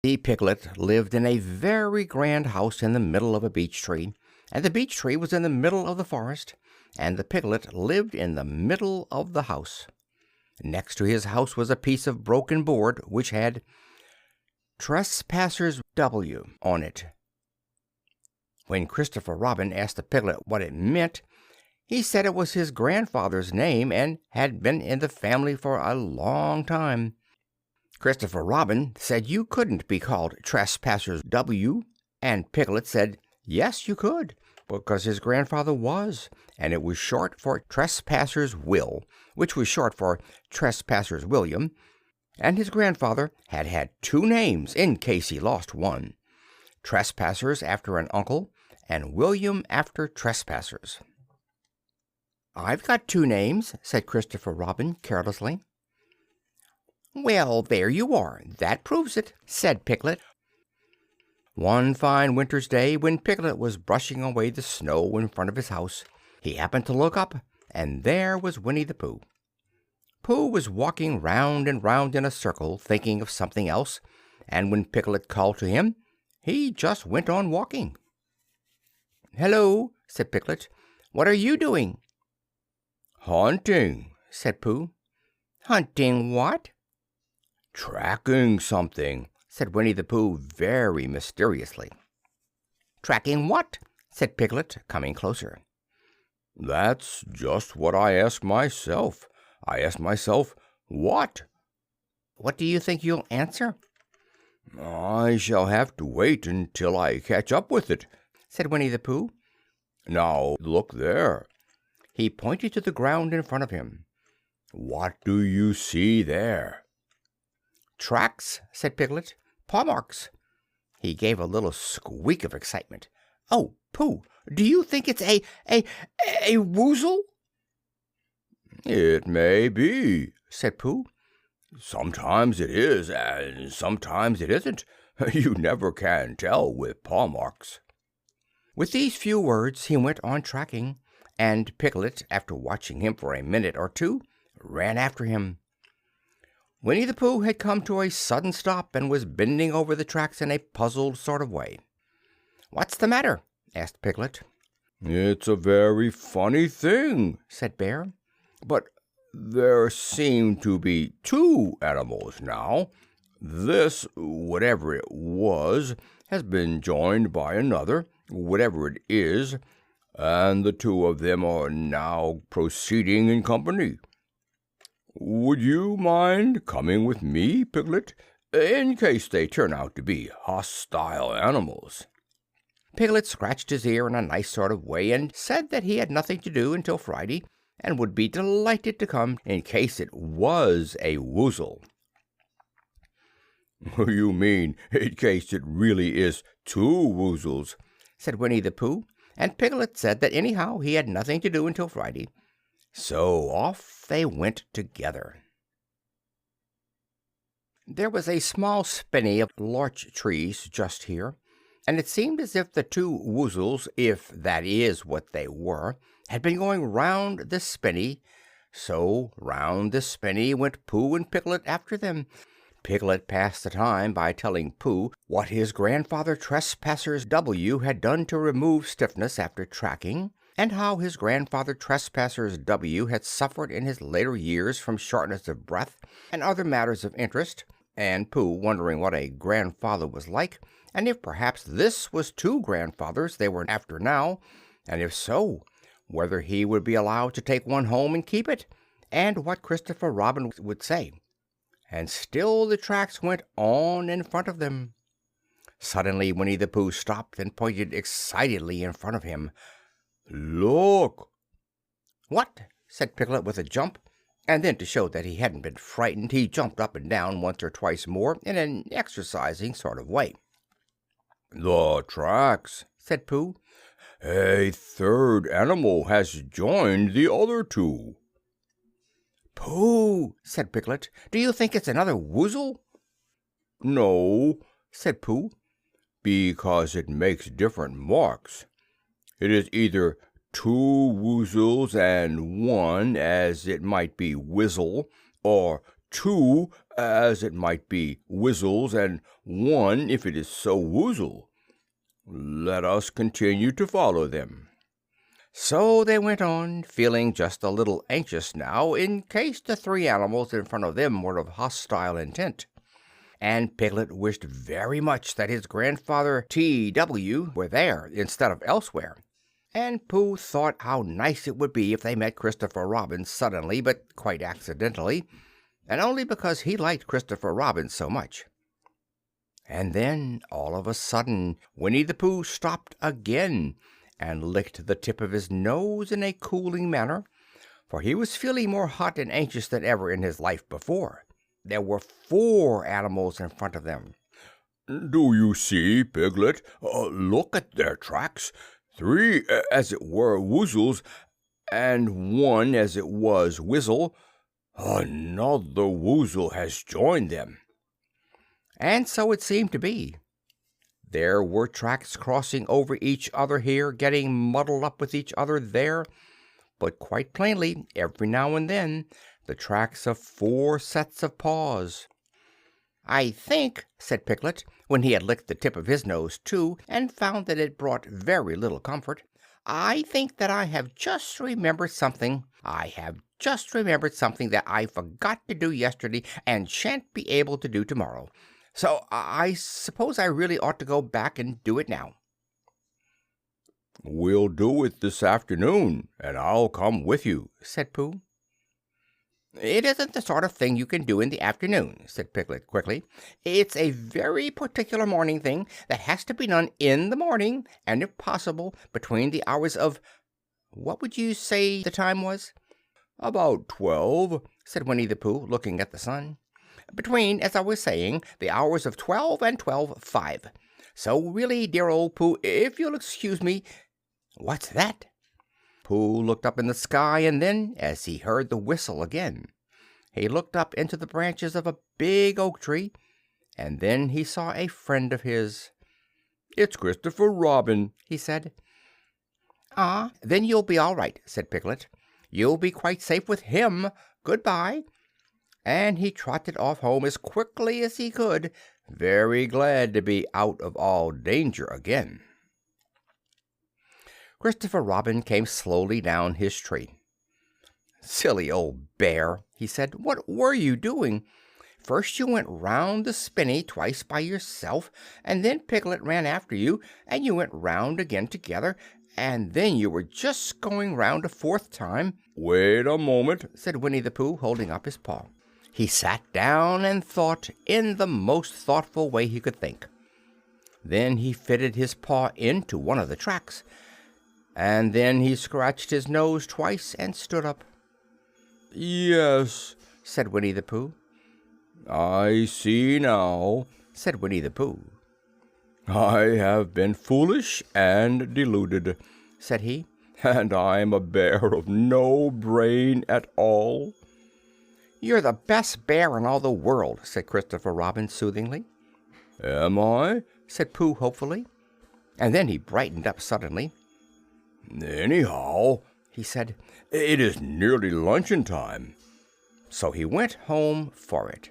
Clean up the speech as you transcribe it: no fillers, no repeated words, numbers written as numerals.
The piglet lived in a very grand house in the middle of a beech tree, and the beech tree was in the middle of the forest, and the piglet lived in the middle of the house. Next to his house was a piece of broken board which had "Trespassers W" on it. When Christopher Robin asked the piglet what it meant, he said it was his grandfather's name and had been in the family for a long time. Christopher Robin said you couldn't be called Trespassers W, and Piglet said yes, you could, because his grandfather was, and it was short for Trespassers Will, which was short for Trespassers William, and his grandfather had had two names in case he lost one: Trespassers after an uncle, and William after Trespassers. "I've got two names," said Christopher Robin carelessly. "Well, there you are. That proves it," said Piglet. One fine winter's day, when Piglet was brushing away the snow in front of his house, he happened to look up, and there was Winnie-the-Pooh. Pooh was walking round and round in a circle, thinking of something else, and when Piglet called to him, he just went on walking. "Hello," said Piglet. "What are you doing?" "Hunting," said Pooh. "Hunting what?" "Tracking something," said Winnie-the-Pooh very mysteriously. "Tracking what?" said Piglet, coming closer. "That's just what I ask myself. I ask myself, what?" "What do you think you'll answer?" "I shall have to wait until I catch up with it," said Winnie-the-Pooh. "Now, look there." He pointed to the ground in front of him. "What do you see there?" "Tracks," said Piglet. "Paw marks." He gave a little squeak of excitement. "Oh, Pooh, do you think it's a woozle?" "It may be," said Pooh. "Sometimes it is, and sometimes it isn't. You never can tell with paw marks." With these few words he went on tracking, and Piglet, after watching him for a minute or two, ran after him. Winnie-the-Pooh had come to a sudden stop and was bending over the tracks in a puzzled sort of way. "What's the matter?" asked Piglet. "It's a very funny thing," said Bear. "But there seem to be two animals now. This, whatever it was, has been joined by another, whatever it is, and the two of them are now proceeding in company. Would you mind coming with me, Piglet, in case they turn out to be hostile animals?" Piglet scratched his ear in a nice sort of way and said that he had nothing to do until Friday, and would be delighted to come in case it was a woozle. "You mean in case it really is two woozles," said Winnie-the-Pooh, and Piglet said that anyhow he had nothing to do until Friday. So off they went together. There was a small spinney of larch trees just here, and it seemed as if the two woozles, if that is what they were, had been going round this spinney. So round this spinney went Pooh and Piglet after them. Piglet passed the time by telling Pooh what his grandfather Trespassers W had done to remove stiffness after tracking, and how his grandfather Trespassers W had suffered in his later years from shortness of breath and other matters of interest, and Pooh wondering what a grandfather was like, and if perhaps this was two grandfathers they were after now, and if so, whether he would be allowed to take one home and keep it, and what Christopher Robin would say. And still the tracks went on in front of them. Suddenly Winnie-the-Pooh stopped and pointed excitedly in front of him. "Look!" "What?" said Piglet with a jump, and then to show that he hadn't been frightened he jumped up and down once or twice more in an exercising sort of way. "The tracks," said Pooh. "A third animal has joined the other two." "Pooh," said Piglet, "do you think it's another woozle?" "No," said Pooh, "because it makes different marks. It is either two woozles and one, as it might be Wizzle, or two, as it might be, Whistles, and one, if it is so, Woozle. Let us continue to follow them." So they went on, feeling just a little anxious now in case the three animals in front of them were of hostile intent. And Piglet wished very much that his grandfather T.W. were there instead of elsewhere. And Pooh thought how nice it would be if they met Christopher Robin suddenly, but quite accidentally, and only because he liked Christopher Robin so much. And then, all of a sudden, Winnie-the-Pooh stopped again and licked the tip of his nose in a cooling manner, for he was feeling more hot and anxious than ever in his life before. There were 4 animals in front of them. "Do you see, Piglet? Look at their tracks. 3, as it were, Woozles, and 1, as it was, Whizzle. Another Woozle has joined them." And so it seemed to be. There were tracks crossing over each other here, getting muddled up with each other there, but quite plainly, every now and then, the tracks of 4 sets of paws. "I think," said Piglet, when he had licked the tip of his nose too, and found that it brought very little comfort, "I think that I have just remembered something. I have just remembered something that I forgot to do yesterday and shan't be able to do tomorrow. So I suppose I really ought to go back and do it now." "We'll do it this afternoon, and I'll come with you," said Pooh. "It isn't the sort of thing you can do in the afternoon," said Piglet quickly. "It's a very particular morning thing that has to be done in the morning, and if possible between the hours of— what would you say the time was?" "About 12," said Winnie-the-Pooh, looking at the sun. "Between, as I was saying, the hours of 12 and 12:05. So really, dear old Pooh, if you'll excuse me— What's that?" Pooh looked up in the sky, and then, as he heard the whistle again, he looked up into the branches of a big oak tree, and then he saw a friend of his. "It's Christopher Robin," he said. "Ah, then you'll be all right," said Piglet. "You'll be quite safe with him. Goodbye." And he trotted off home as quickly as he could, very glad to be out of all danger again. Christopher Robin came slowly down his tree. "Silly old bear," he said, "what were you doing? First you went round the spinney twice by yourself, and then Piglet ran after you, and you went round again together, and then you were just going round a 4th time." "Wait a moment," said Winnie-the-Pooh, holding up his paw. He sat down and thought in the most thoughtful way he could think. Then he fitted his paw into one of the tracks, and then he scratched his nose twice and stood up. "Yes," said Winnie-the-Pooh. "I see now," said Winnie-the-Pooh. "I have been foolish and deluded," said he, "and I'm a bear of no brain at all." "You're the best bear in all the world," said Christopher Robin soothingly. "Am I?" said Pooh hopefully, and then he brightened up suddenly. "Anyhow," he said, "it is nearly luncheon time." So he went home for it.